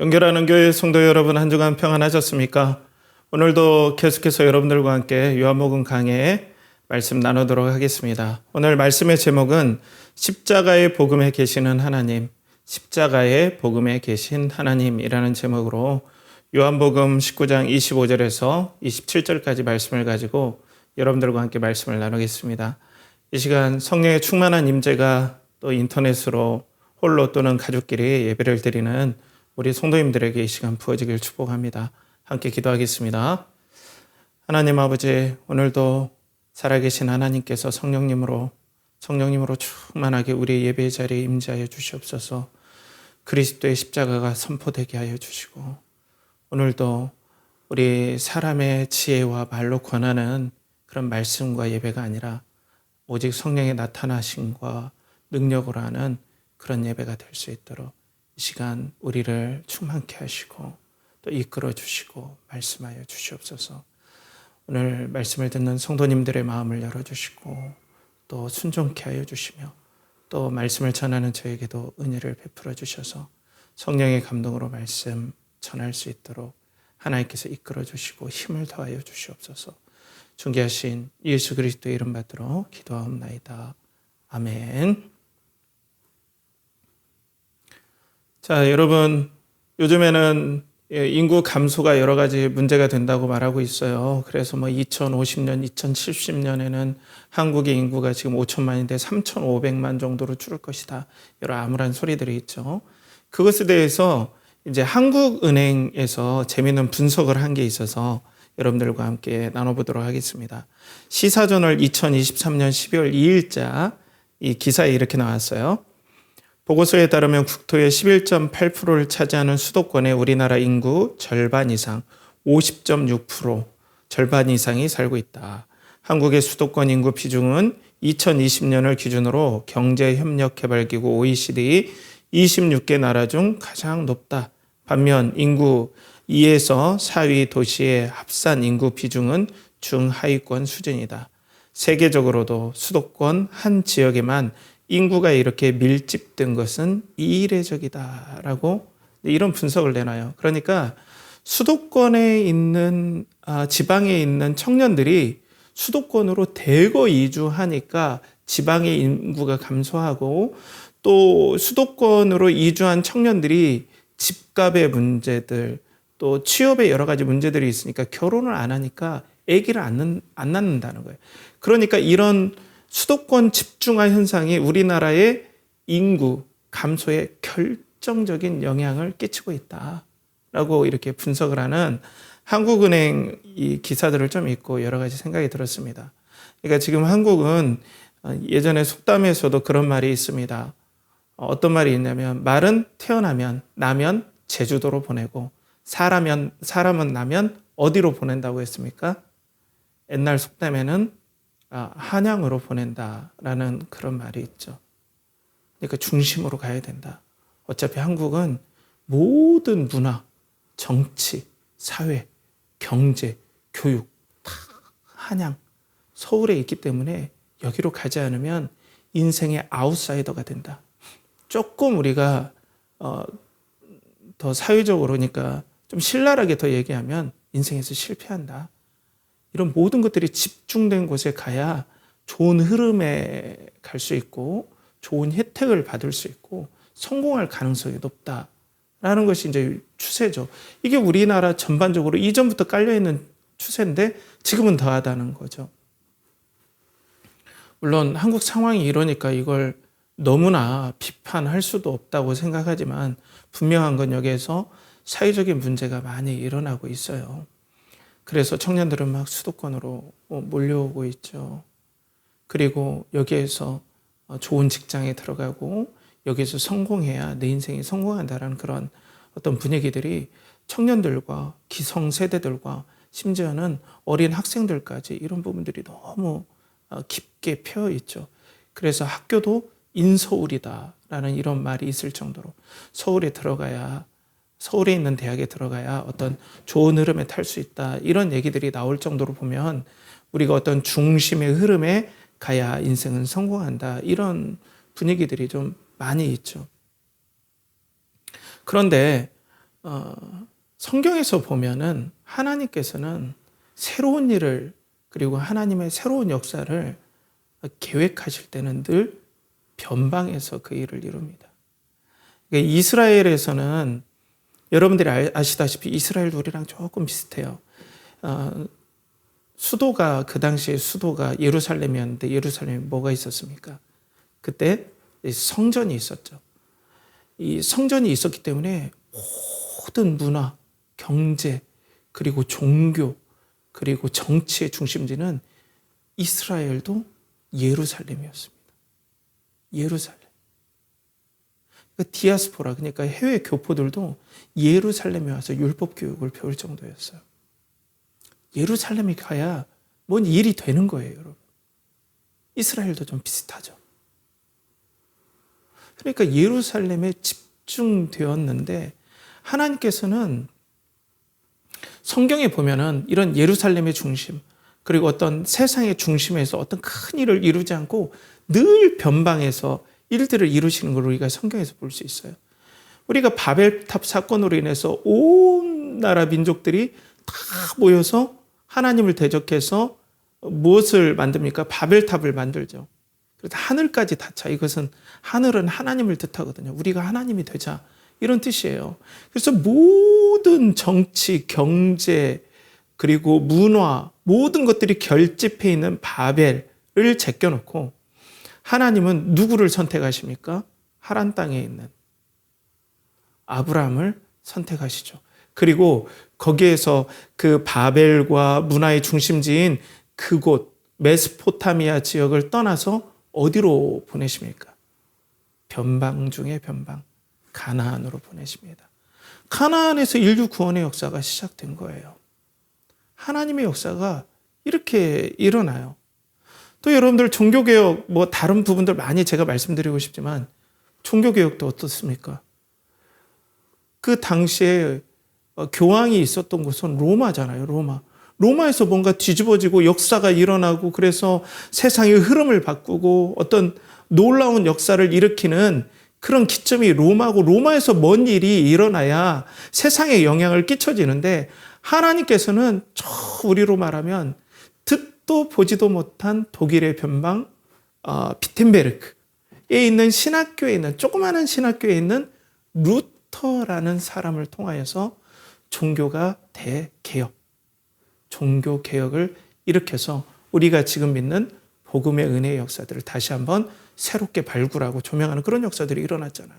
연결하는 교회 성도 여러분, 한 주간 평안하셨습니까? 오늘도 계속해서 여러분들과 함께 요한복음 강해의 말씀 나누도록 하겠습니다. 오늘 말씀의 제목은 십자가의 복음에 계시는 하나님, 십자가의 복음에 계신 하나님이라는 제목으로 요한복음 19장 25절에서 27절까지 말씀을 가지고 여러분들과 함께 말씀을 나누겠습니다. 이 시간 성령의 충만한 임재가 또 인터넷으로 홀로 또는 가족끼리 예배를 드리는 우리 성도님들에게 이 시간 부어지길 축복합니다. 함께 기도하겠습니다. 하나님 아버지, 오늘도 살아계신 하나님께서 성령님으로 충만하게 우리의 예배의 자리에 임재하여 주시옵소서. 그리스도의 십자가가 선포되게 하여 주시고, 오늘도 우리 사람의 지혜와 말로 권하는 그런 말씀과 예배가 아니라 오직 성령의 나타나심과 능력으로 하는 그런 예배가 될 수 있도록 이 시간 우리를 충만케 하시고 또 이끌어 주시고 말씀하여 주시옵소서. 오늘 말씀을 듣는 성도님들의 마음을 열어주시고 또 순종케 하여 주시며 또 말씀을 전하는 저에게도 은혜를 베풀어 주셔서 성령의 감동으로 말씀 전할 수 있도록 하나님께서 이끌어 주시고 힘을 더하여 주시옵소서. 존귀하신 예수 그리스도의 이름 받들어 기도하옵나이다. 아멘. 자, 여러분, 요즘에는 인구 감소가 여러 가지 문제가 된다고 말하고 있어요. 그래서 2050년, 2070년에는 한국의 인구가 지금 5천만인데 3,500만 정도로 줄을 것이다. 여러 암울한 소리들이 있죠. 그것에 대해서 이제 한국은행에서 재미있는 분석을 한 게 있어서 여러분들과 함께 나눠보도록 하겠습니다. 시사저널 2023년 12월 2일자 이 기사에 이렇게 나왔어요. 보고서에 따르면 국토의 11.8%를 차지하는 수도권의 우리나라 인구 절반 이상, 50.6%, 절반 이상이 살고 있다. 한국의 수도권 인구 비중은 2020년을 기준으로 경제협력개발기구 OECD 26개 나라 중 가장 높다. 반면 인구 2에서 4위 도시의 합산 인구 비중은 중하위권 수준이다. 세계적으로도 수도권 한 지역에만 인구가 이렇게 밀집된 것은 이례적이다라고 이런 분석을 내놔요. 그러니까 수도권에 있는 지방에 있는 청년들이 수도권으로 대거 이주하니까 지방의 인구가 감소하고 또 수도권으로 이주한 청년들이 집값의 문제들 또 취업의 여러 가지 문제들이 있으니까 결혼을 안 하니까 아기를 안 낳는다는 거예요. 그러니까 이런 수도권 집중화 현상이 우리나라의 인구 감소에 결정적인 영향을 끼치고 있다라고 이렇게 분석을 하는 한국은행 이 기사들을 좀 읽고 여러 가지 생각이 들었습니다. 그러니까 지금 한국은 예전에 속담에서도 그런 말이 있습니다. 어떤 말이 있냐면 말은 나면 제주도로 보내고 사람은 나면 어디로 보낸다고 했습니까? 옛날 속담에는 한양으로 보낸다라는 그런 말이 있죠. 그러니까 중심으로 가야 된다. 어차피 한국은 모든 문화, 정치, 사회, 경제, 교육 다 한양, 서울에 있기 때문에 여기로 가지 않으면 인생의 아웃사이더가 된다. 조금 우리가 더 사회적으로 그러니까 좀 신랄하게 더 얘기하면 인생에서 실패한다. 이런 모든 것들이 집중된 곳에 가야 좋은 흐름에 갈 수 있고 좋은 혜택을 받을 수 있고 성공할 가능성이 높다라는 것이 이제 추세죠. 이게 우리나라 전반적으로 이전부터 깔려있는 추세인데 지금은 더하다는 거죠. 물론 한국 상황이 이러니까 이걸 너무나 비판할 수도 없다고 생각하지만 분명한 건 여기에서 사회적인 문제가 많이 일어나고 있어요. 그래서 청년들은 막 수도권으로 몰려오고 있죠. 그리고 여기에서 좋은 직장에 들어가고 여기에서 성공해야 내 인생이 성공한다라는 그런 어떤 분위기들이 청년들과 기성세대들과 심지어는 어린 학생들까지 이런 부분들이 너무 깊게 펴 있죠. 그래서 학교도 인서울이다라는 이런 말이 있을 정도로 서울에 있는 대학에 들어가야 어떤 좋은 흐름에 탈 수 있다. 이런 얘기들이 나올 정도로 보면 우리가 어떤 중심의 흐름에 가야 인생은 성공한다. 이런 분위기들이 좀 많이 있죠. 그런데 성경에서 보면은 하나님께서는 새로운 일을 그리고 하나님의 새로운 역사를 계획하실 때는 늘 변방에서 그 일을 이룹니다. 그러니까 이스라엘에서는 여러분들이 아시다시피 이스라엘도 우리랑 조금 비슷해요. 수도가 그 당시에 수도가 예루살렘이었는데 예루살렘에 뭐가 있었습니까? 그때 성전이 있었죠. 이 성전이 있었기 때문에 모든 문화, 경제, 그리고 종교, 그리고 정치의 중심지는 이스라엘도 예루살렘이었습니다. 예루살렘. 그러니까 디아스포라, 그러니까 해외 교포들도 예루살렘에 와서 율법 교육을 배울 정도였어요. 예루살렘에 가야 뭔 일이 되는 거예요, 여러분. 이스라엘도 좀 비슷하죠. 그러니까 예루살렘에 집중되었는데 하나님께서는 성경에 보면은 이런 예루살렘의 중심, 그리고 어떤 세상의 중심에서 어떤 큰 일을 이루지 않고 늘 변방에서 일들을 이루시는 걸 우리가 성경에서 볼 수 있어요. 우리가 바벨탑 사건으로 인해서 온 나라 민족들이 다 모여서 하나님을 대적해서 무엇을 만듭니까? 바벨탑을 만들죠. 그래서 하늘까지 닿자. 이것은 하늘은 하나님을 뜻하거든요. 우리가 하나님이 되자. 이런 뜻이에요. 그래서 모든 정치, 경제, 그리고 문화, 모든 것들이 결집해 있는 바벨을 제껴놓고 하나님은 누구를 선택하십니까? 하란 땅에 있는 아브라함을 선택하시죠. 그리고 거기에서 그 바벨과 문화의 중심지인 그곳 메소포타미아 지역을 떠나서 어디로 보내십니까? 변방 중에 변방, 가나안으로 보내십니다. 가나안에서 인류 구원의 역사가 시작된 거예요. 하나님의 역사가 이렇게 일어나요. 또 여러분들 종교개혁 다른 부분들 많이 제가 말씀드리고 싶지만 종교개혁도 어떻습니까? 그 당시에 교황이 있었던 곳은 로마잖아요. 로마에서 뭔가 뒤집어지고 역사가 일어나고 그래서 세상의 흐름을 바꾸고 어떤 놀라운 역사를 일으키는 그런 기점이 로마고 로마에서 뭔 일이 일어나야 세상에 영향을 끼쳐지는데 하나님께서는 저 우리로 말하면 듣도 보지도 못한 독일의 변방 비텐베르크에 있는 신학교에 있는 조그마한 신학교에 있는 루터라는 사람을 통하여서 종교가 대개혁, 종교개혁을 일으켜서 우리가 지금 믿는 복음의 은혜의 역사들을 다시 한번 새롭게 발굴하고 조명하는 그런 역사들이 일어났잖아요.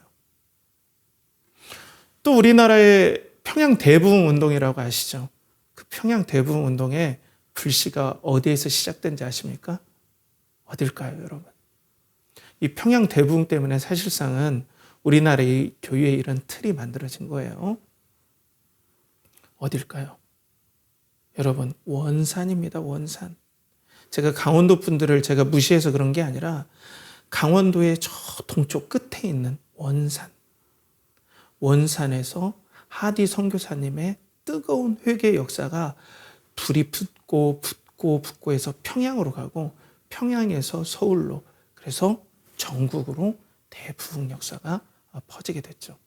또 우리나라의 평양 대부흥 운동이라고 아시죠? 그 평양 대부흥 운동의 불씨가 어디에서 시작된지 아십니까? 어딜까요, 여러분? 이 평양 대부흥 때문에 사실상은 우리나라의 교회에 이런 틀이 만들어진 거예요. 어딜까요? 여러분, 원산입니다, 원산. 제가 강원도 분들을 제가 무시해서 그런 게 아니라 강원도의 저 동쪽 끝에 있는 원산에서 하디 선교사님의 뜨거운 회개 역사가 불이 붙고 해서 평양으로 가고 평양에서 서울로 그래서 전국으로 대부흥 역사가 퍼지게 됐죠.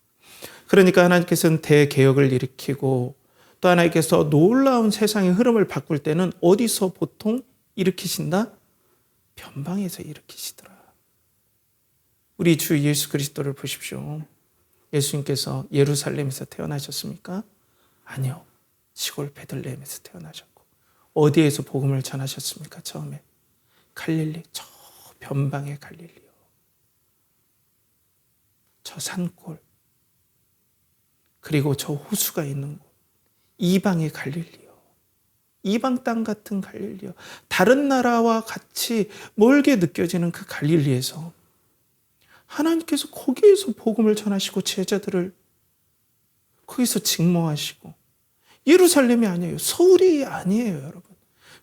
그러니까 하나님께서는 대개혁을 일으키고 또 하나님께서 놀라운 세상의 흐름을 바꿀 때는 어디서 보통 일으키신다? 변방에서 일으키시더라. 우리 주 예수 그리스도를 보십시오. 예수님께서 예루살렘에서 태어나셨습니까? 아니요. 시골 베들레헴에서 태어나셨고 어디에서 복음을 전하셨습니까? 처음에 갈릴리, 저 변방의 갈릴리요. 저 산골 그리고 저 호수가 있는 곳 이방의 갈릴리요. 이방 땅 같은 갈릴리요. 다른 나라와 같이 멀게 느껴지는 그 갈릴리에서 하나님께서 거기에서 복음을 전하시고 제자들을 거기서 직모하시고 예루살렘이 아니에요. 서울이 아니에요, 여러분.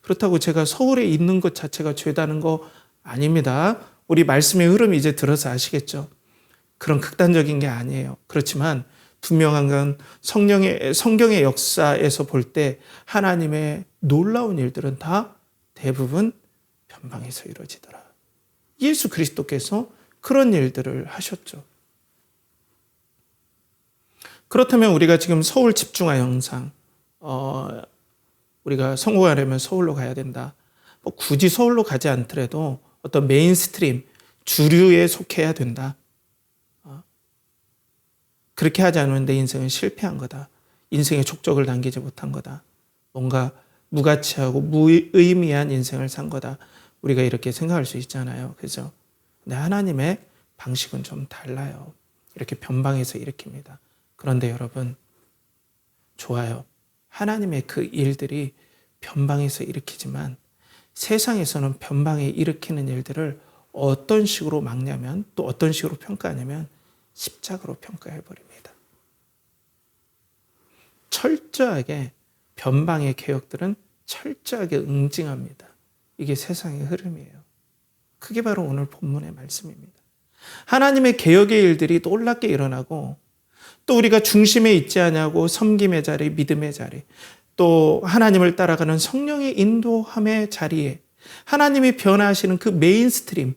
그렇다고 제가 서울에 있는 것 자체가 죄다는 거 아닙니다. 우리 말씀의 흐름이 이제 들어서 아시겠죠? 그런 극단적인 게 아니에요. 그렇지만 분명한 건 성경의 역사에서 볼 때 하나님의 놀라운 일들은 다 대부분 변방에서 이루어지더라. 예수 그리스도께서 그런 일들을 하셨죠. 그렇다면 우리가 지금 서울 집중화 영상, 우리가 성공하려면 서울로 가야 된다. 뭐 굳이 서울로 가지 않더라도 어떤 메인스트림, 주류에 속해야 된다. 그렇게 하지 않으면 내 인생은 실패한 거다. 인생의 족적을 남기지 못한 거다. 뭔가 무가치하고 무의미한 인생을 산 거다. 우리가 이렇게 생각할 수 있잖아요. 그죠? 근데 하나님의 방식은 좀 달라요. 이렇게 변방에서 일으킵니다. 그런데 여러분, 좋아요. 하나님의 그 일들이 변방에서 일으키지만 세상에서는 변방에 일으키는 일들을 어떤 식으로 막냐면, 또 어떤 식으로 평가하냐면 십자가로 평가해버립니다. 철저하게 변방의 개혁들은 철저하게 응징합니다. 이게 세상의 흐름이에요. 그게 바로 오늘 본문의 말씀입니다. 하나님의 개혁의 일들이 놀랍게 일어나고, 또 우리가 중심에 있지 않냐고 섬김의 자리, 믿음의 자리, 또 하나님을 따라가는 성령의 인도함의 자리에 하나님이 변화하시는 그 메인스트림,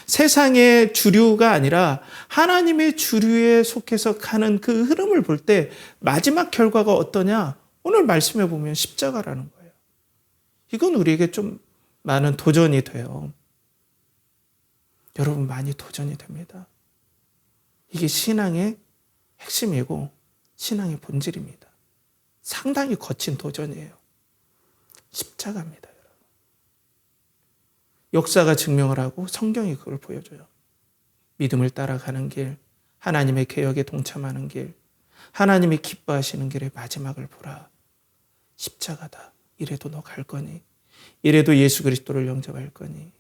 세상의 주류가 아니라 하나님의 주류에 속해서 가는 그 흐름을 볼 때 마지막 결과가 어떠냐? 오늘 말씀해 보면 십자가라는 거예요. 이건 우리에게 좀 많은 도전이 돼요. 여러분, 많이 도전이 됩니다. 이게 신앙의 핵심이고 신앙의 본질입니다. 상당히 거친 도전이에요. 십자가입니다, 여러분. 역사가 증명을 하고 성경이 그걸 보여줘요. 믿음을 따라가는 길, 하나님의 개혁에 동참하는 길, 하나님이 기뻐하시는 길의 마지막을 보라. 십자가다. 이래도 너 갈 거니? 이래도 예수 그리스도를 영접할 거니?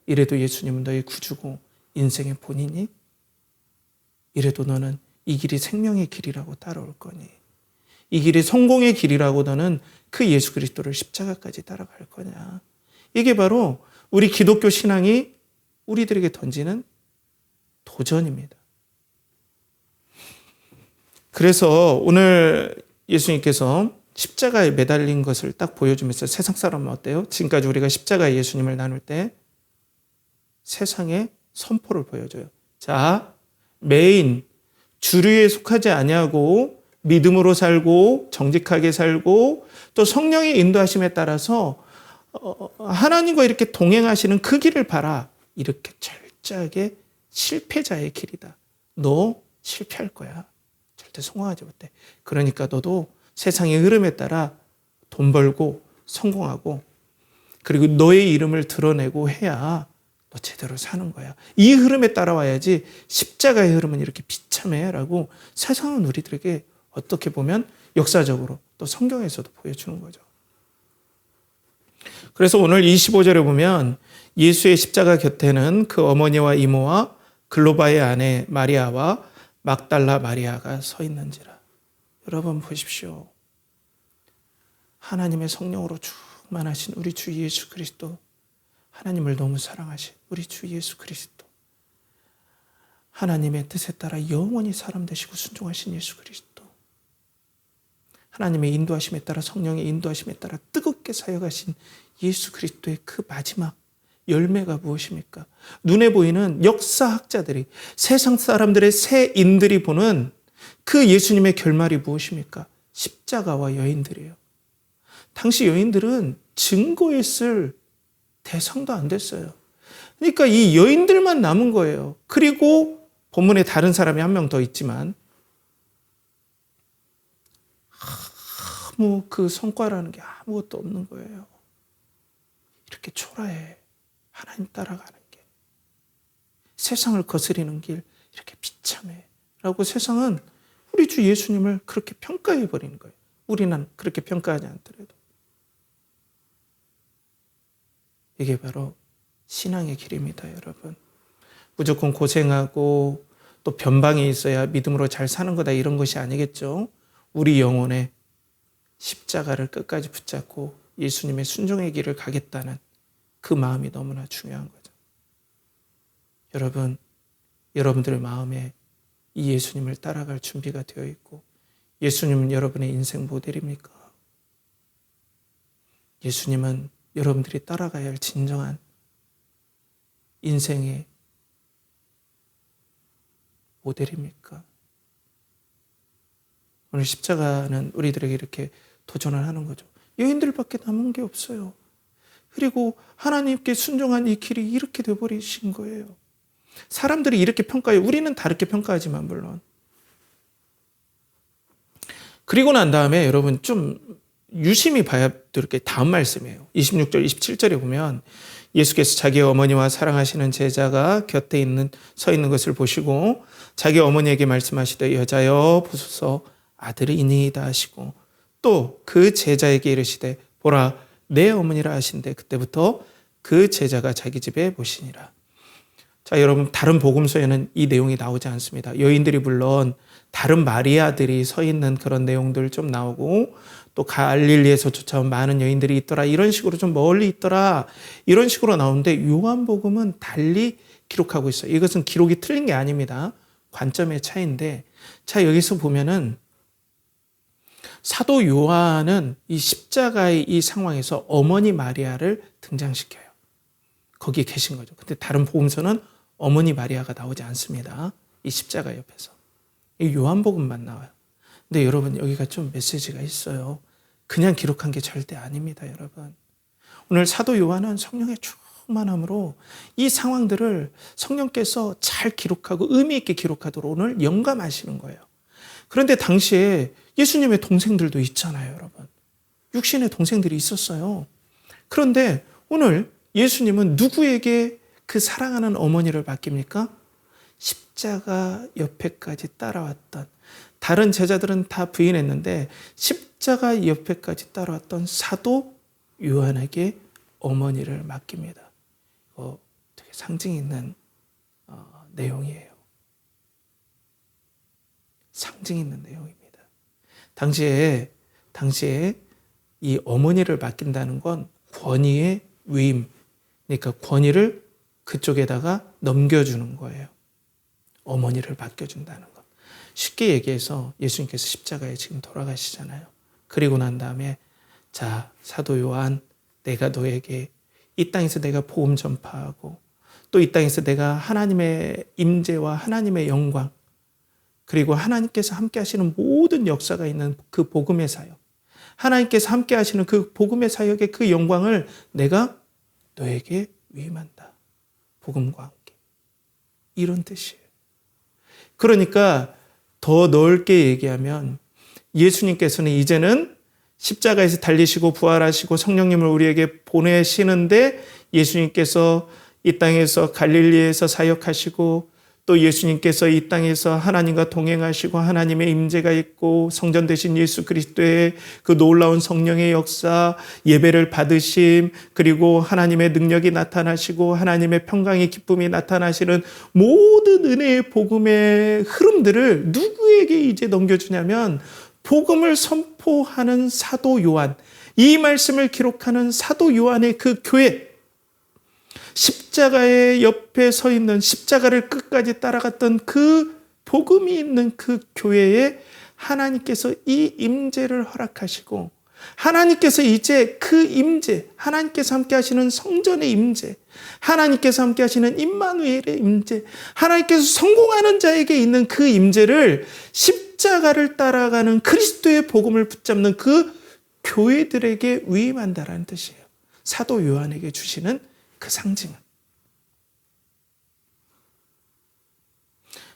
이래도 예수님은 너의 구주고 인생의 본이니? 이래도 너는 이 길이 생명의 길이라고 따라올 거니? 이 길이 성공의 길이라고 너는 그 예수 그리스도를 십자가까지 따라갈 거냐? 이게 바로 우리 기독교 신앙이 우리들에게 던지는 도전입니다. 그래서 오늘 예수님께서 십자가에 매달린 것을 딱 보여주면서 세상 사람은 어때요? 지금까지 우리가 십자가의 예수님을 나눌 때 세상의 선포를 보여줘요. 자, 메인, 주류에 속하지 아니하고 믿음으로 살고 정직하게 살고 또 성령의 인도하심에 따라서 하나님과 이렇게 동행하시는 그 길을 봐라. 이렇게 철저하게 실패자의 길이다. 너 실패할 거야. 절대 성공하지 못해. 그러니까 너도 세상의 흐름에 따라 돈 벌고 성공하고 그리고 너의 이름을 드러내고 해야 너 제대로 사는 거야. 이 흐름에 따라와야지 십자가의 흐름은 이렇게 비참해 라고 세상은 우리들에게 어떻게 보면 역사적으로 또 성경에서도 보여주는 거죠. 그래서 오늘 25절에 보면 예수의 십자가 곁에는 그 어머니와 이모와 글로바의 아내 마리아와 막달라 마리아가 서 있는지라. 여러분 보십시오. 하나님의 성령으로 충만하신 우리 주 예수 그리스도, 하나님을 너무 사랑하신 우리 주 예수 그리스도, 하나님의 뜻에 따라 영원히 사람 되시고 순종하신 예수 그리스도, 하나님의 인도하심에 따라 성령의 인도하심에 따라 뜨겁게 사역하신 예수 그리스도의 그 마지막 열매가 무엇입니까? 눈에 보이는 역사학자들이, 세상 사람들의 세인들이 보는 그 예수님의 결말이 무엇입니까? 십자가와 여인들이에요. 당시 여인들은 증거했을 대상도 안 됐어요. 그러니까 이 여인들만 남은 거예요. 그리고 본문에 다른 사람이 한 명 더 있지만 아무 그 성과라는 게 아무것도 없는 거예요. 이렇게 초라해. 하나님 따라가는 게. 세상을 거스리는 길 이렇게 비참해. 라고 세상은 우리 주 예수님을 그렇게 평가해 버리는 거예요. 우리는 그렇게 평가하지 않더라도. 이게 바로 신앙의 길입니다, 여러분. 무조건 고생하고 또 변방에 있어야 믿음으로 잘 사는 거다 이런 것이 아니겠죠. 우리 영혼에 십자가를 끝까지 붙잡고 예수님의 순종의 길을 가겠다는 그 마음이 너무나 중요한 거죠. 여러분, 여러분들의 마음에 이 예수님을 따라갈 준비가 되어 있고 예수님은 여러분의 인생 모델입니까? 예수님은 여러분들이 따라가야 할 진정한 인생의 모델입니까? 오늘 십자가는 우리들에게 이렇게 도전을 하는 거죠. 여인들밖에 남은 게 없어요. 그리고 하나님께 순종한 이 길이 이렇게 되어버리신 거예요. 사람들이 이렇게 평가해요. 우리는 다르게 평가하지만 물론. 그리고 난 다음에 여러분 좀 유심히 봐야 될 게 다음 말씀이에요. 26절, 27절에 보면 예수께서 자기 어머니와 사랑하시는 제자가 곁에 서 있는 것을 보시고 자기 어머니에게 말씀하시되 여자여 보소서 아들이 이니이다 하시고 또 그 제자에게 이르시되 보라 내 어머니라 하신대 그때부터 그 제자가 자기 집에 모시니라. 자, 여러분 다른 복음서에는 이 내용이 나오지 않습니다. 여인들이 물론 다른 마리아들이 서 있는 그런 내용들 좀 나오고 또 갈릴리에서 쫓아온 많은 여인들이 있더라 이런 식으로 좀 멀리 있더라 이런 식으로 나오는데 요한복음은 달리 기록하고 있어요. 이것은 기록이 틀린 게 아닙니다. 관점의 차이인데 자 여기서 보면은 사도 요한은 이 십자가의 이 상황에서 어머니 마리아를 등장시켜요. 거기에 계신 거죠. 근데 다른 복음서는 어머니 마리아가 나오지 않습니다. 이 십자가 옆에서. 이 요한복음만 나와요. 근데 여러분 여기가 좀 메시지가 있어요. 그냥 기록한 게 절대 아닙니다, 여러분. 오늘 사도 요한은 성령의 충만함으로 이 상황들을 성령께서 잘 기록하고 의미 있게 기록하도록 오늘 영감하시는 거예요. 그런데 당시에 예수님의 동생들도 있잖아요, 여러분. 육신의 동생들이 있었어요. 그런데 오늘 예수님은 누구에게 그 사랑하는 어머니를 맡깁니까? 십자가 옆에까지 따라왔던 다른 제자들은 다 부인했는데 십자가 옆에까지 따라왔던 사도 요한에게 어머니를 맡깁니다. 이거 되게 상징 있는 내용이에요. 상징 있는 내용입니다. 당시에 이 어머니를 맡긴다는 건 권위의 위임, 그러니까 권위를 그쪽에다가 넘겨주는 거예요. 어머니를 맡겨준다는 것. 쉽게 얘기해서 예수님께서 십자가에 지금 돌아가시잖아요. 그리고 난 다음에 자 사도 요한 내가 너에게 이 땅에서 내가 복음 전파하고 또 이 땅에서 내가 하나님의 임재와 하나님의 영광 그리고 하나님께서 함께 하시는 모든 역사가 있는 그 복음의 사역 하나님께서 함께 하시는 그 복음의 사역의 그 영광을 내가 너에게 위임한다. 복음과 함께. 이런 뜻이에요. 그러니까 더 넓게 얘기하면 예수님께서는 이제는 십자가에서 달리시고 부활하시고 성령님을 우리에게 보내시는데 예수님께서 이 땅에서 갈릴리에서 사역하시고 또 예수님께서 이 땅에서 하나님과 동행하시고 하나님의 임재가 있고 성전 되신 예수 그리스도의 그 놀라운 성령의 역사, 예배를 받으심, 그리고 하나님의 능력이 나타나시고 하나님의 평강의 기쁨이 나타나시는 모든 은혜의 복음의 흐름들을 누구에게 이제 넘겨주냐면 복음을 선포하는 사도 요한, 이 말씀을 기록하는 사도 요한의 그 교회, 십자가의 옆에 서 있는 십자가를 끝까지 따라갔던 그 복음이 있는 그 교회에 하나님께서 이 임재를 허락하시고 하나님께서 이제 그 임재, 하나님께서 함께 하시는 성전의 임재, 하나님께서 함께 하시는 임마누엘의 임재, 하나님께서 성공하는 자에게 있는 그 임재를 십자가를 따라가는 그리스도의 복음을 붙잡는 그 교회들에게 위임한다라는 뜻이에요. 사도 요한에게 주시는 그 상징은.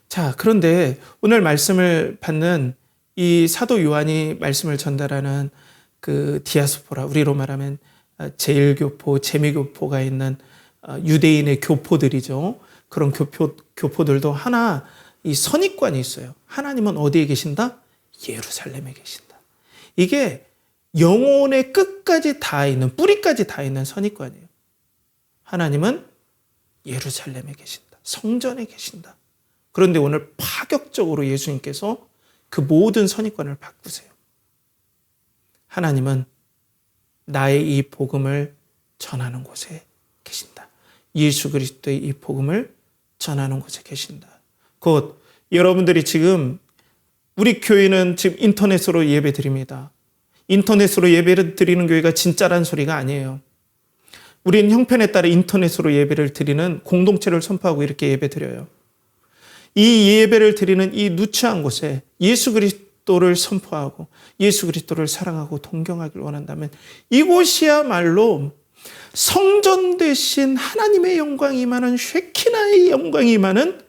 자, 그런데 오늘 말씀을 받는 이 사도 요한이 말씀을 전달하는 그 디아스포라, 우리로 말하면 제1교포, 재미교포가 있는 유대인의 교포들이죠. 그런 교포들도 하나 이 선입관이 있어요. 하나님은 어디에 계신다? 예루살렘에 계신다. 이게 영혼의 끝까지 다 있는, 뿌리까지 다 있는 선입관이에요. 하나님은 예루살렘에 계신다. 성전에 계신다. 그런데 오늘 파격적으로 예수님께서 그 모든 선입관을 바꾸세요. 하나님은 나의 이 복음을 전하는 곳에 계신다. 예수 그리스도의 이 복음을 전하는 곳에 계신다. 곧 여러분들이 지금 우리 교회는 지금 인터넷으로 예배 드립니다. 인터넷으로 예배를 드리는 교회가 진짜란 소리가 아니에요. 우리는 형편에 따라 인터넷으로 예배를 드리는 공동체를 선포하고 이렇게 예배 드려요. 이 예배를 드리는 이 누추한 곳에 예수 그리스도를 선포하고 예수 그리스도를 사랑하고 동경하길 원한다면 이곳이야말로 성전 대신 하나님의 영광이 임하는 쉐키나의 영광이 임하는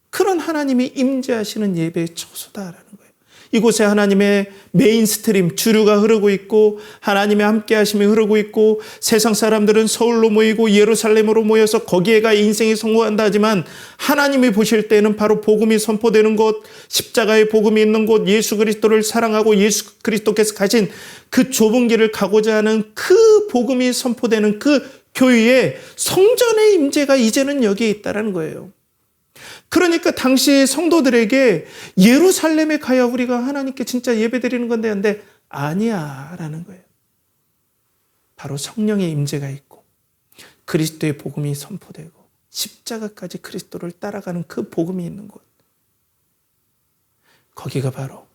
그런 하나님이 임재하시는 예배의 처소다라는 거예요. 이곳에 하나님의 메인스트림 주류가 흐르고 있고 하나님의 함께 하심이 흐르고 있고 세상 사람들은 서울로 모이고 예루살렘으로 모여서 거기에 가 인생이 성공한다 하지만 하나님이 보실 때는 바로 복음이 선포되는 곳, 십자가의 복음이 있는 곳, 예수 그리스도를 사랑하고 예수 그리스도께서 가신 그 좁은 길을 가고자 하는 그 복음이 선포되는 그 교회에 성전의 임재가 이제는 여기에 있다는 거예요. 그러니까 당시 성도들에게 예루살렘에 가야 우리가 하나님께 진짜 예배드리는 건데 근데 아니야 라는 거예요. 바로 성령의 임재가 있고 그리스도의 복음이 선포되고 십자가까지 그리스도를 따라가는 그 복음이 있는 곳, 거기가 바로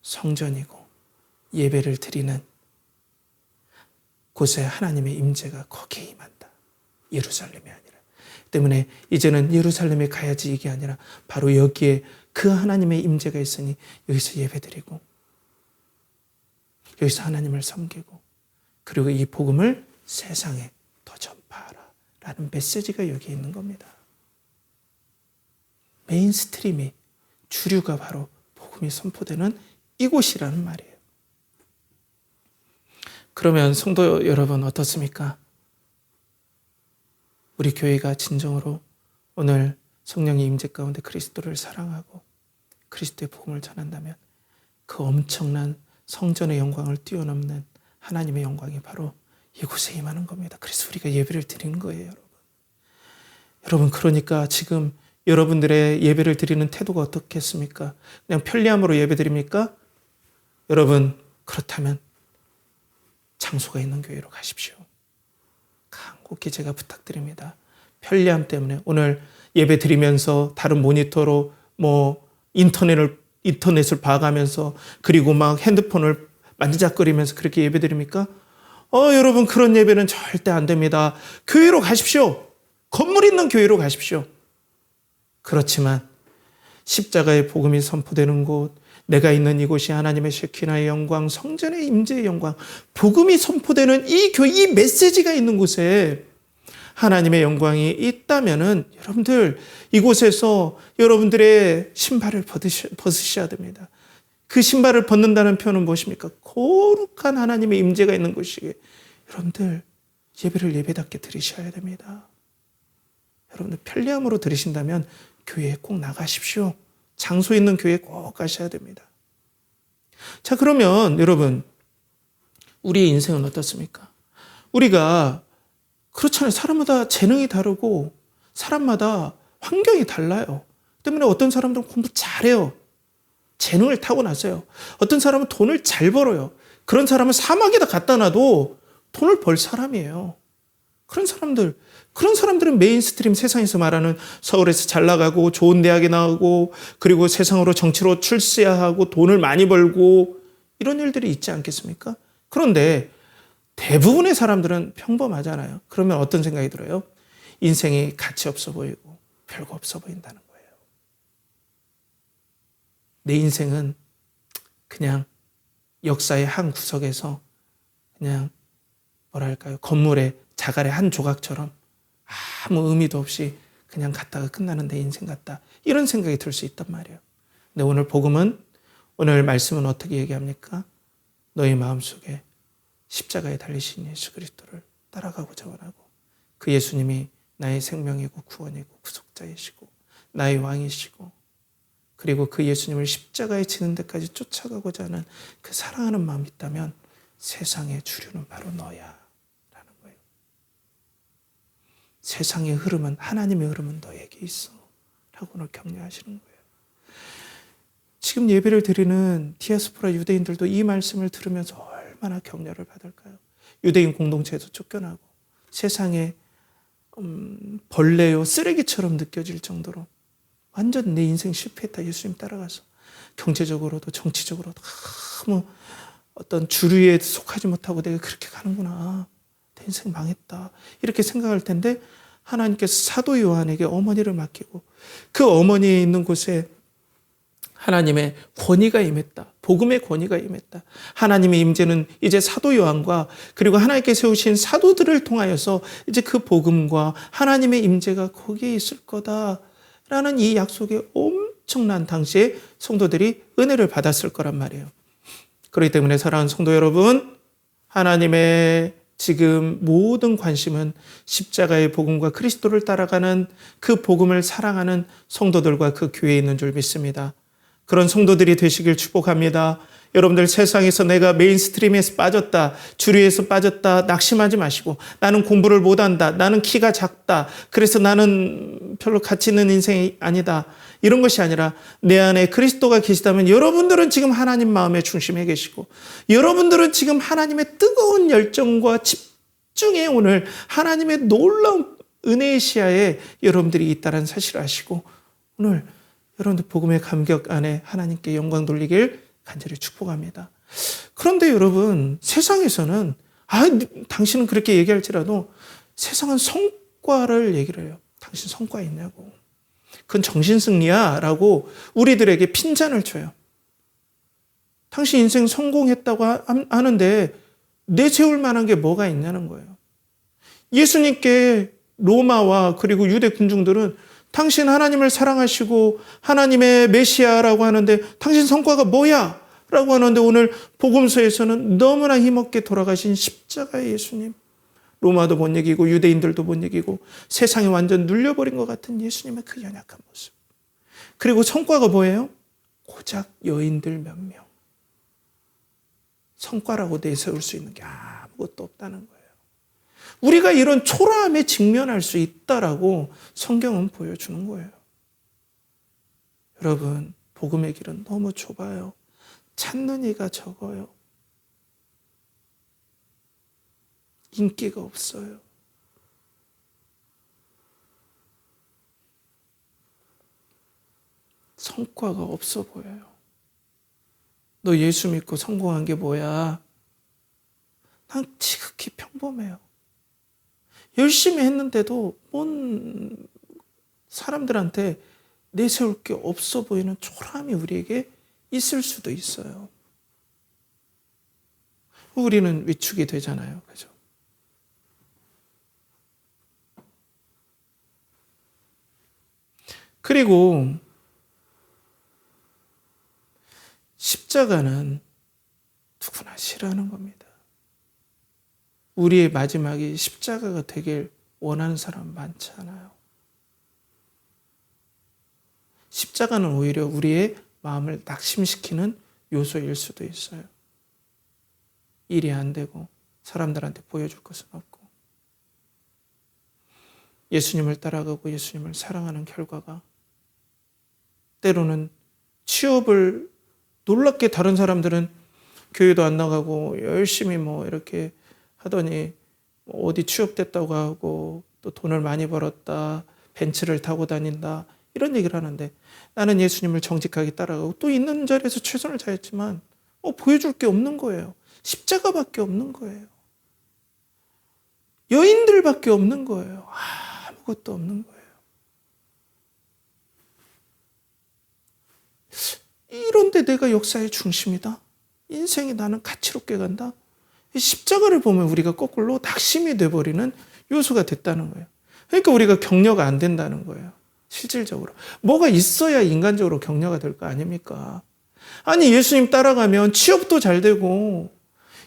성전이고 예배를 드리는 곳에 하나님의 임재가 거기에 임한다. 예루살렘이 아니라. 때문에 이제는 예루살렘에 가야지 이게 아니라 바로 여기에 그 하나님의 임재가 있으니 여기서 예배드리고 여기서 하나님을 섬기고 그리고 이 복음을 세상에 더 전파하라 라는 메시지가 여기에 있는 겁니다. 메인스트림이 주류가 바로 복음이 선포되는 이곳이라는 말이에요. 그러면 성도 여러분 어떻습니까? 우리 교회가 진정으로 오늘 성령의 임재 가운데 그리스도를 사랑하고 그리스도의 복음을 전한다면 그 엄청난 성전의 영광을 뛰어넘는 하나님의 영광이 바로 이곳에 임하는 겁니다. 그래서 우리가 예배를 드리는 거예요, 여러분. 여러분, 그러니까 지금 여러분들의 예배를 드리는 태도가 어떻겠습니까? 그냥 편리함으로 예배 드립니까? 여러분, 그렇다면 장소가 있는 교회로 가십시오. 간곡히 제가 부탁드립니다. 편리함 때문에 오늘 예배 드리면서 다른 모니터로 인터넷을 봐가면서 그리고 막 핸드폰을 만지작거리면서 그렇게 예배 드립니까? 여러분 그런 예배는 절대 안 됩니다. 교회로 가십시오. 건물 있는 교회로 가십시오. 그렇지만 십자가의 복음이 선포되는 곳, 내가 있는 이곳이 하나님의 쉐키나의 영광, 성전의 임재의 영광, 복음이 선포되는 이 교회, 이 메시지가 있는 곳에 하나님의 영광이 있다면은 여러분들 이곳에서 여러분들의 신발을 벗으셔야 됩니다. 그 신발을 벗는다는 표현은 무엇입니까? 거룩한 하나님의 임재가 있는 곳이기에 여러분들 예배를 예배답게 드리셔야 됩니다. 여러분들 편리함으로 드리신다면 교회에 꼭 나가십시오. 장소 있는 교회에 꼭 가셔야 됩니다. 자, 그러면 여러분 우리의 인생은 어떻습니까? 우리가 그렇잖아요. 사람마다 재능이 다르고 사람마다 환경이 달라요. 때문에 어떤 사람들은 공부 잘해요. 재능을 타고났어요. 어떤 사람은 돈을 잘 벌어요. 그런 사람은 사막에다 갖다 놔도 돈을 벌 사람이에요. 그런 사람들은 메인스트림 세상에서 말하는 서울에서 잘 나가고 좋은 대학에 나오고 그리고 세상으로 정치로 출세하고 돈을 많이 벌고 이런 일들이 있지 않겠습니까? 그런데 대부분의 사람들은 평범하잖아요. 그러면 어떤 생각이 들어요? 인생이 가치 없어 보이고 별거 없어 보인다는 거예요. 내 인생은 그냥 역사의 한 구석에서 그냥 뭐랄까요? 건물의 자갈의 한 조각처럼 아무 의미도 없이 그냥 갔다가 끝나는 내 인생 같다. 이런 생각이 들 수 있단 말이에요. 근데 오늘 말씀은 어떻게 얘기합니까? 너희 마음속에 십자가에 달리신 예수 그리스도를 따라가고자 원하고 그 예수님이 나의 생명이고 구원이고 구속자이시고 나의 왕이시고 그리고 그 예수님을 십자가에 지는 데까지 쫓아가고자 하는 그 사랑하는 마음이 있다면 세상의 주류는 바로 너야. 세상의 흐름은 하나님의 흐름은 너에게 있어 라고 오늘 격려하시는 거예요. 지금 예배를 드리는 디아스포라 유대인들도 이 말씀을 들으면서 얼마나 격려를 받을까요? 유대인 공동체에서 쫓겨나고 세상에 벌레요 쓰레기처럼 느껴질 정도로 완전 내 인생 실패했다. 예수님 따라가서 경제적으로도 정치적으로도 아무 어떤 주류에 속하지 못하고 내가 그렇게 가는구나. 내 인생 망했다. 이렇게 생각할 텐데 하나님께서 사도 요한에게 어머니를 맡기고 그 어머니에 있는 곳에 하나님의 권위가 임했다. 복음의 권위가 임했다. 하나님의 임재는 이제 사도 요한과 그리고 하나님께 세우신 사도들을 통하여서 이제 그 복음과 하나님의 임재가 거기에 있을 거다라는 이 약속에 엄청난 당시에 성도들이 은혜를 받았을 거란 말이에요. 그렇기 때문에 사랑하는 성도 여러분, 하나님의 지금 모든 관심은 십자가의 복음과 그리스도를 따라가는 그 복음을 사랑하는 성도들과 그 교회에 있는 줄 믿습니다. 그런 성도들이 되시길 축복합니다. 여러분들 세상에서 내가 메인스트림에서 빠졌다, 주류에서 빠졌다 낙심하지 마시고 나는 공부를 못한다, 나는 키가 작다, 그래서 나는 별로 가치 있는 인생이 아니다. 이런 것이 아니라 내 안에 그리스도가 계시다면 여러분들은 지금 하나님 마음의 중심에 계시고 여러분들은 지금 하나님의 뜨거운 열정과 집중에 오늘 하나님의 놀라운 은혜의 시야에 여러분들이 있다는 사실을 아시고 오늘 여러분들 복음의 감격 안에 하나님께 영광 돌리길 간절히 축복합니다. 그런데 여러분 세상에서는 당신은 그렇게 얘기할지라도 세상은 성과를 얘기를 해요. 당신 성과 있냐고. 그건 정신승리야 라고 우리들에게 핀잔을 쳐요. 당신 인생 성공했다고 하는데 내세울 만한 게 뭐가 있냐는 거예요. 예수님께 로마와 그리고 유대 군중들은 당신 하나님을 사랑하시고 하나님의 메시아라고 하는데 당신 성과가 뭐야? 라고 하는데 오늘 복음서에서는 너무나 힘없게 돌아가신 십자가의 예수님, 로마도 못 이기고 유대인들도 못 이기고 세상이 완전 눌려버린 것 같은 예수님의 그 연약한 모습. 그리고 성과가 뭐예요? 고작 여인들 몇 명. 성과라고 내세울 수 있는 게 아무것도 없다는 거예요. 우리가 이런 초라함에 직면할 수 있다라고 성경은 보여주는 거예요. 여러분, 복음의 길은 너무 좁아요. 찾는 이가 적어요. 인기가 없어요. 성과가 없어 보여요. 너 예수 믿고 성공한 게 뭐야? 난 지극히 평범해요. 열심히 했는데도 뭔 사람들한테 내세울 게 없어 보이는 초라함이 우리에게 있을 수도 있어요. 우리는 위축이 되잖아요. 그죠? 그리고 십자가는 누구나 싫어하는 겁니다. 우리의 마지막이 십자가가 되길 원하는 사람 많지 않아요. 십자가는 오히려 우리의 마음을 낙심시키는 요소일 수도 있어요. 일이 안 되고 사람들한테 보여줄 것은 없고 예수님을 따라가고 예수님을 사랑하는 결과가 때로는 취업을 놀랍게 다른 사람들은 교회도 안 나가고 열심히 이렇게 하더니 어디 취업됐다고 하고 또 돈을 많이 벌었다, 벤츠를 타고 다닌다 이런 얘기를 하는데 나는 예수님을 정직하게 따라가고 또 있는 자리에서 최선을 다했지만 보여줄 게 없는 거예요. 십자가밖에 없는 거예요. 여인들밖에 없는 거예요. 아무것도 없는 거예요. 이런데 내가 역사의 중심이다. 인생이 나는 가치롭게 간다. 십자가를 보면 우리가 거꾸로 낙심이 돼버리는 요소가 됐다는 거예요. 그러니까 우리가 격려가 안 된다는 거예요. 실질적으로. 뭐가 있어야 인간적으로 격려가 될 거 아닙니까? 아니 예수님 따라가면 취업도 잘 되고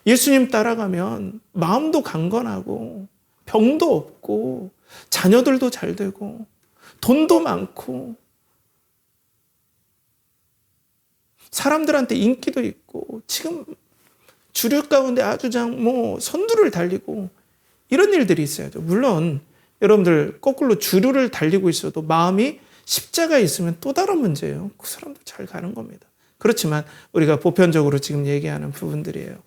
예수님 따라가면 마음도 강건하고 병도 없고 자녀들도 잘 되고 돈도 많고 사람들한테 인기도 있고 지금 주류 가운데 아주 선두를 달리고 이런 일들이 있어야죠. 물론 여러분들 거꾸로 주류를 달리고 있어도 마음이 십자가에 있으면 또 다른 문제예요. 그 사람도 잘 가는 겁니다. 그렇지만 우리가 보편적으로 지금 얘기하는 부분들이에요.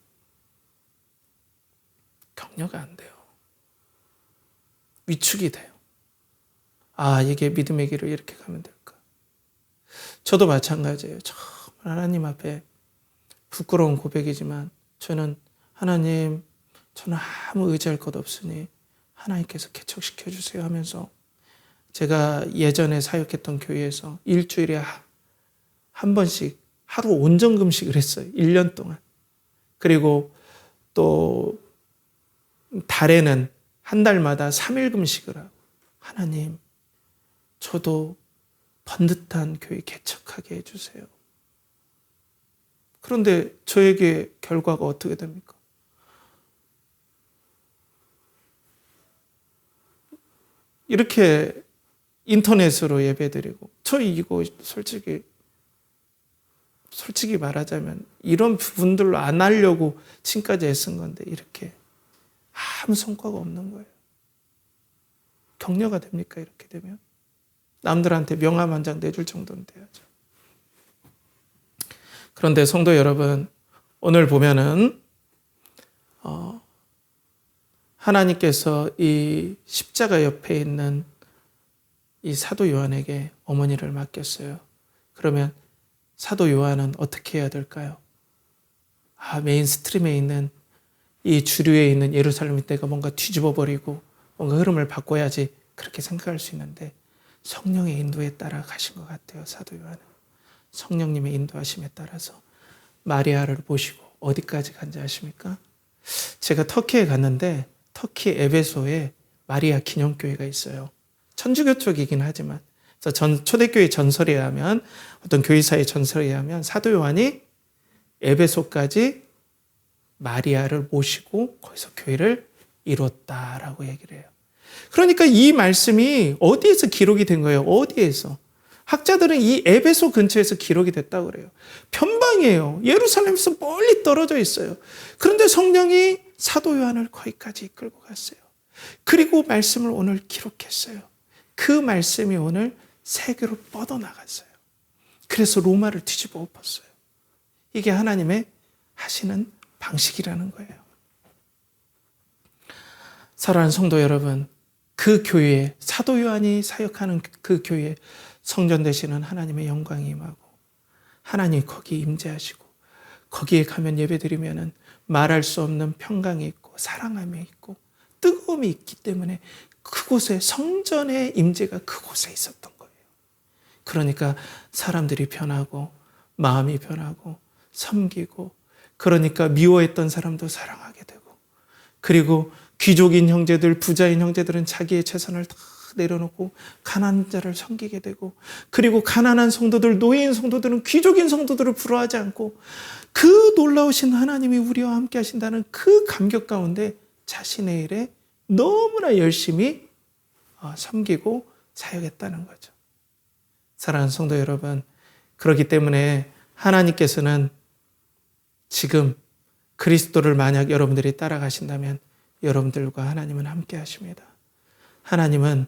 격려가 안 돼요. 위축이 돼요. 이게 믿음의 길을 이렇게 가면 될까? 저도 마찬가지예요. 정말 하나님 앞에 부끄러운 고백이지만 저는 하나님 저는 아무 의지할 것 없으니 하나님께서 개척시켜 주세요 하면서 제가 예전에 사역했던 교회에서 일주일에 한 번씩 하루 온전 금식을 했어요. 1년 동안. 그리고 또 달에는 한 달마다 3일 금식을 하고 하나님 저도 번듯한 교회 개척하게 해주세요. 그런데 저에게 결과가 어떻게 됩니까? 이렇게 인터넷으로 예배드리고 저희 이거 솔직히 말하자면 이런 부분들로 안 하려고 지금까지 애쓴 건데 이렇게 아무 성과가 없는 거예요. 격려가 됩니까? 이렇게 되면 남들한테 명함 한 장 내줄 정도는 돼야죠. 그런데 성도 여러분, 오늘 보면은 하나님께서 이 십자가 옆에 있는 이 사도 요한에게 어머니를 맡겼어요. 그러면 사도 요한은 어떻게 해야 될까요? 메인스트림에 있는 이 주류에 있는 예루살렘 때가 뭔가 뒤집어버리고 뭔가 흐름을 바꿔야지 그렇게 생각할 수 있는데 성령의 인도에 따라 가신 것 같아요. 사도 요한은 성령님의 인도하심에 따라서 마리아를 모시고 어디까지 간지 아십니까? 제가 터키에 갔는데 터키 에베소에 마리아 기념교회가 있어요. 천주교 쪽이긴 하지만 초대교회 전설에 의하면 어떤 교회사의 전설에 의하면 사도 요한이 에베소까지 마리아를 모시고 거기서 교회를 이뤘다라고 얘기를 해요. 그러니까 이 말씀이 어디에서 기록이 된 거예요? 어디에서? 학자들은 이 에베소 근처에서 기록이 됐다고 그래요. 편방이에요. 예루살렘에서 멀리 떨어져 있어요. 그런데 성령이 사도 요한을 거기까지 이끌고 갔어요. 그리고 말씀을 오늘 기록했어요. 그 말씀이 오늘 세계로 뻗어나갔어요. 그래서 로마를 뒤집어 엎었어요. 이게 하나님의 하시는 방식이라는 거예요. 사랑하는 성도 여러분, 그 교회에 사도 요한이 사역하는 그 교회에 성전 되시는 하나님의 영광이 임하고 하나님이 거기에 임재하시고 거기에 가면 예배드리면은 말할 수 없는 평강이 있고 사랑함이 있고 뜨거움이 있기 때문에 그곳에 성전의 임재가 그곳에 있었던 거예요. 그러니까 사람들이 변하고 마음이 변하고 섬기고 그러니까 미워했던 사람도 사랑하게 되고 그리고 귀족인 형제들, 부자인 형제들은 자기의 재산을 다 내려놓고 가난한 자를 섬기게 되고 그리고 가난한 성도들, 노예인 성도들은 귀족인 성도들을 부러워하지 않고 그 놀라우신 하나님이 우리와 함께 하신다는 그 감격 가운데 자신의 일에 너무나 열심히 섬기고 사역했다는 거죠. 사랑하는 성도 여러분, 그렇기 때문에 하나님께서는 지금 그리스도를 만약 여러분들이 따라가신다면 여러분들과 하나님은 함께 하십니다. 하나님은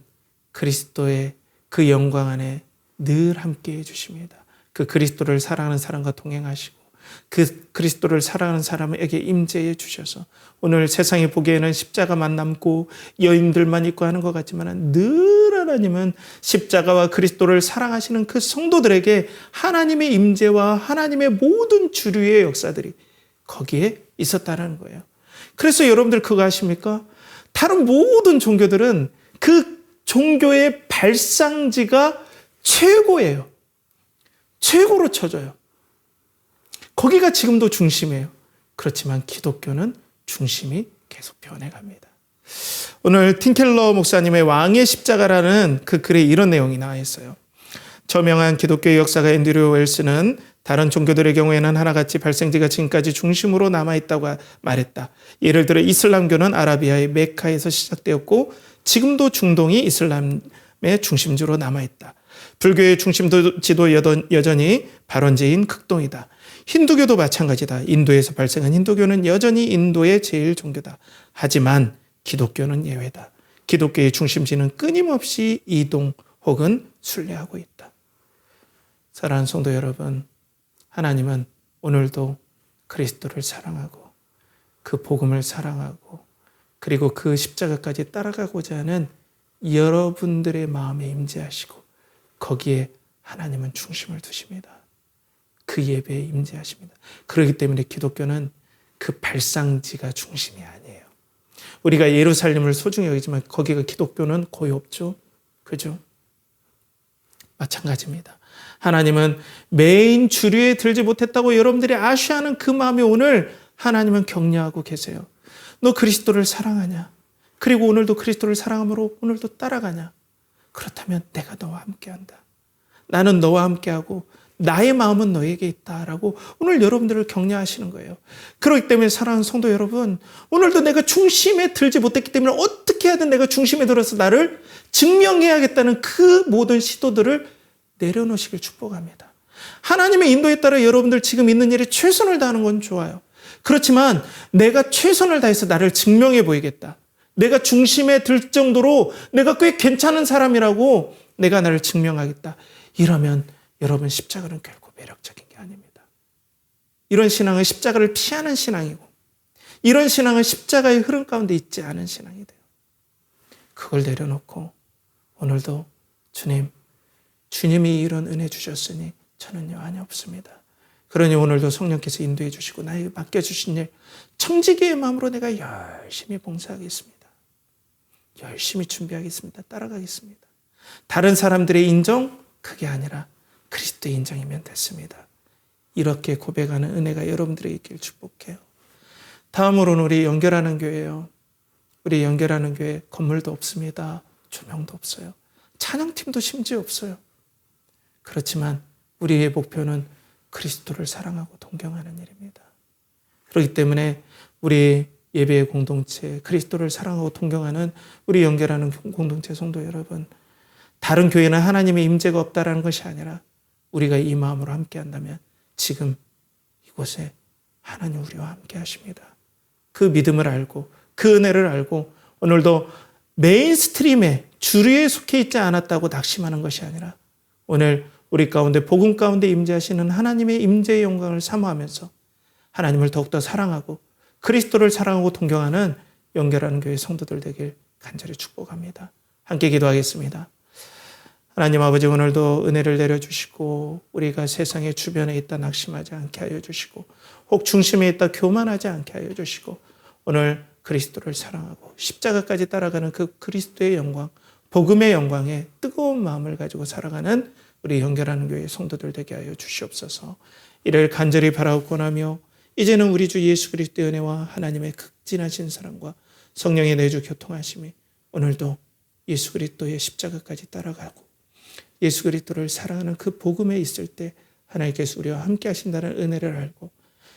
그리스도의 그 영광 안에 늘 함께 해주십니다. 그 그리스도를 사랑하는 사람과 동행하시고 그 그리스도를 사랑하는 사람에게 임재해 주셔서 오늘 세상이 보기에는 십자가만 남고 여인들만 있고 하는 것 같지만 늘 하나님은 십자가와 그리스도를 사랑하시는 그 성도들에게 하나님의 임재와 하나님의 모든 주류의 역사들이 거기에 있었다는 거예요. 그래서 여러분들 그거 아십니까? 다른 모든 종교들은 그 종교의 발상지가 최고예요. 최고로 쳐져요. 거기가 지금도 중심이에요. 그렇지만 기독교는 중심이 계속 변해갑니다. 오늘 팀켈러 목사님의 왕의 십자가라는 그 글에 이런 내용이 나와 있어요. 저명한 기독교의 역사가 앤드류 웰스는 다른 종교들의 경우에는 하나같이 발생지가 지금까지 중심으로 남아있다고 말했다. 예를 들어 이슬람교는 아라비아의 메카에서 시작되었고 지금도 중동이 이슬람의 중심지로 남아있다. 불교의 중심지도 여전히 발원지인 극동이다. 힌두교도 마찬가지다. 인도에서 발생한 힌두교는 여전히 인도의 제일 종교다. 하지만 기독교는 예외다. 기독교의 중심지는 끊임없이 이동 혹은 순례하고 있다. 사랑하는 성도 여러분, 하나님은 오늘도 그리스도를 사랑하고 그 복음을 사랑하고 그리고 그 십자가까지 따라가고자 하는 여러분들의 마음에 임재하시고 거기에 하나님은 중심을 두십니다. 그 예배에 임재하십니다. 그렇기 때문에 기독교는 그 발상지가 중심이 아니에요. 우리가 예루살렘을 소중히 여기지만 거기가 기독교는 거의 없죠. 그죠? 마찬가지입니다. 하나님은 메인 주류에 들지 못했다고 여러분들이 아쉬워하는 그 마음이 오늘 하나님은 격려하고 계세요. 너 그리스도를 사랑하냐? 그리고 오늘도 그리스도를 사랑함으로 오늘도 따라가냐? 그렇다면 내가 너와 함께한다. 나는 너와 함께하고 나의 마음은 너에게 있다라고 오늘 여러분들을 격려하시는 거예요. 그렇기 때문에 사랑하는 성도 여러분, 오늘도 내가 중심에 들지 못했기 때문에 어떻게 하든 내가 중심에 들어서 나를 증명해야겠다는 그 모든 시도들을 내려놓으시길 축복합니다. 하나님의 인도에 따라 여러분들 지금 있는 일에 최선을 다하는 건 좋아요. 그렇지만 내가 최선을 다해서 나를 증명해 보이겠다. 내가 중심에 들 정도로 내가 꽤 괜찮은 사람이라고 내가 나를 증명하겠다. 이러면 여러분 십자가는 결코 매력적인 게 아닙니다. 이런 신앙은 십자가를 피하는 신앙이고 이런 신앙은 십자가의 흐름 가운데 있지 않은 신앙이 돼요. 그걸 내려놓고 오늘도 주님이 이런 은혜 주셨으니 저는 여한이 없습니다. 그러니 오늘도 성령께서 인도해 주시고 나에게 맡겨주신 일 청지기의 마음으로 내가 열심히 봉사하겠습니다. 열심히 준비하겠습니다. 따라가겠습니다. 다른 사람들의 인정 그게 아니라 그리스도의 인정이면 됐습니다. 이렇게 고백하는 은혜가 여러분들에게 있길 축복해요. 다음으로는 우리 연결하는 교회예요. 우리 연결하는 교회 건물도 없습니다. 조명도 없어요. 찬양팀도 심지어 없어요. 그렇지만 우리의 목표는 그리스도를 사랑하고 동경하는 일입니다. 그렇기 때문에 우리 예배의 공동체, 그리스도를 사랑하고 동경하는 우리 연결하는 공동체 성도 여러분, 다른 교회는 하나님의 임재가 없다라는 것이 아니라 우리가 이 마음으로 함께 한다면 지금 이곳에 하나님 우리와 함께 하십니다. 그 믿음을 알고 그 은혜를 알고 오늘도 메인스트림에 주류에 속해 있지 않았다고 낙심하는 것이 아니라 오늘 우리 가운데 복음 가운데 임재하시는 하나님의 임재의 영광을 사모하면서 하나님을 더욱더 사랑하고 그리스도를 사랑하고 동경하는 연결하는 교회 성도들 되길 간절히 축복합니다. 함께 기도하겠습니다. 하나님 아버지, 오늘도 은혜를 내려주시고 우리가 세상의 주변에 있다 낙심하지 않게 하여 주시고 혹 중심에 있다 교만하지 않게 하여 주시고 오늘 그리스도를 사랑하고 십자가까지 따라가는 그 그리스도의 영광, 복음의 영광에 뜨거운 마음을 가지고 살아가는 우리 연결하는 교회 성도들 되게 하여 주시옵소서. 이를 간절히 바라옵고나며 이제는 우리 주 예수 그리스도의 은혜와 하나님의 극진하신 사랑과 성령의 내주 교통하심이 오늘도 예수 그리스도의 십자가까지 따라가고 예수 그리스도를 사랑하는 그 복음에 있을 때 하나님께서 우리와 함께 하신다는 은혜를 알고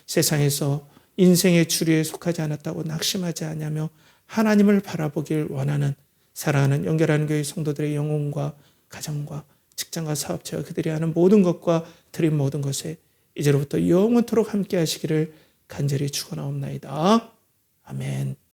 세상에서 인생의 주류에 속하지 않았다고 낙심하지 않으며 하나님을 바라보길 원하는 사랑하는 연결하는 교회 성도들의 영혼과 가정과 직장과 사업체와 그들이 하는 모든 것과 드린 모든 것에 이제로부터 영원토록 함께 하시기를 간절히 축원하옵나이다. 아멘.